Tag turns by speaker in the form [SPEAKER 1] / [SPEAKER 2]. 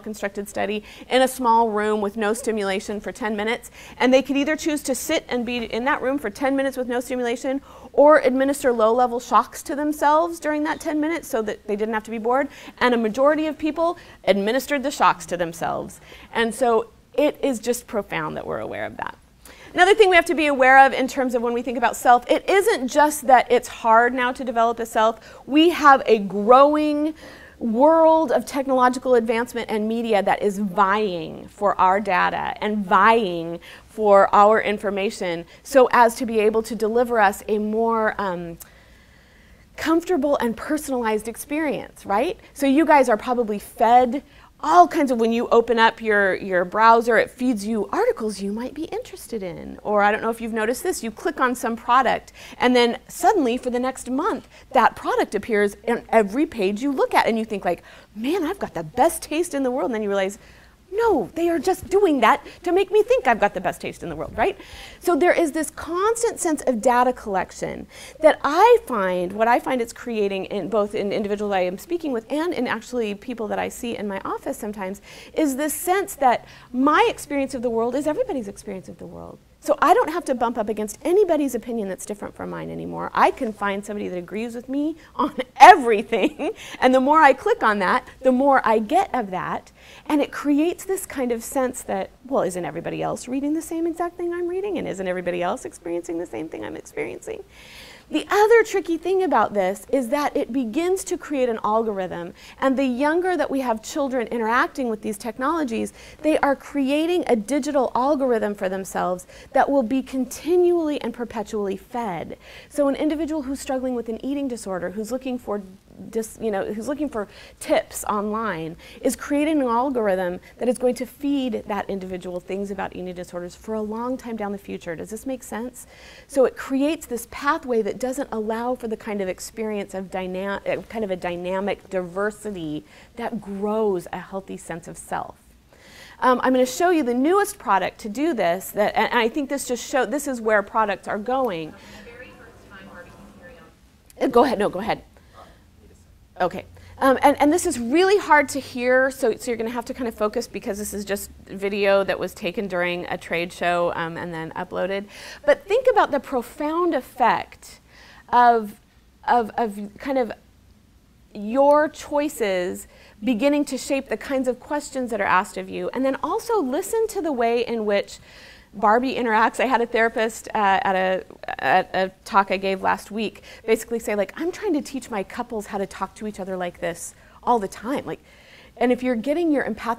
[SPEAKER 1] constructed study in a small room with no stimulation for 10 minutes, and they could either choose to sit and be in that room for 10 minutes with no stimulation or administer low-level shocks to themselves during that 10 minutes so that they didn't have to be bored, and a majority of people administered the shocks to themselves. And so it is just profound that we're aware of that. Another thing we have to be aware of in terms of when we think about self, it isn't just that it's hard now to develop a self. We have a growing world of technological advancement and media that is vying for our data and vying for our information so as to be able to deliver us a more comfortable and personalized experience, right? So you guys are probably fed all kinds of, when you open up your browser, it feeds you articles you might be interested in. Or I don't know if you've noticed this, you click on some product and then suddenly for the next month, that product appears on every page you look at and you think like, man, I've got the best taste in the world. And then you realize, no, they are just doing that to make me think I've got the best taste in the world, right? So there is this constant sense of data collection that what I find it's creating in both in individuals I am speaking with and in actually people that I see in my office sometimes, is this sense that my experience of the world is everybody's experience of the world. So I don't have to bump up against anybody's opinion that's different from mine anymore. I can find somebody that agrees with me on everything, and the more I click on that, the more I get of that, and it creates this kind of sense that, well, isn't everybody else reading the same exact thing I'm reading, and isn't everybody else experiencing the same thing I'm experiencing? The other tricky thing about this is that it begins to create an algorithm, and the younger that we have children interacting with these technologies, they are creating a digital algorithm for themselves that will be continually and perpetually fed. So an individual who's struggling with an eating disorder, who's looking for who's looking for tips online, is creating an algorithm that is going to feed that individual things about eating disorders for a long time down the future. Does this make sense? So it creates this pathway that doesn't allow for the kind of experience of kind of a dynamic diversity that grows a healthy sense of self. I'm going to show you the newest product to do this, and I think this just shows, this is where products are going.
[SPEAKER 2] The very first time, Barbie, can carry on.
[SPEAKER 1] Go ahead, no, go ahead. Okay, and this is really hard to hear, so you're going to have to kind of focus because this is just video that was taken during a trade show and then uploaded. But think about the profound effect of kind of your choices beginning to shape the kinds of questions that are asked of you, and then also listen to the way in which Barbie interacts. I had a therapist at a talk I gave last week basically say, like, I'm trying to teach my couples how to talk to each other like this all the time. Like, and if you're getting your empathic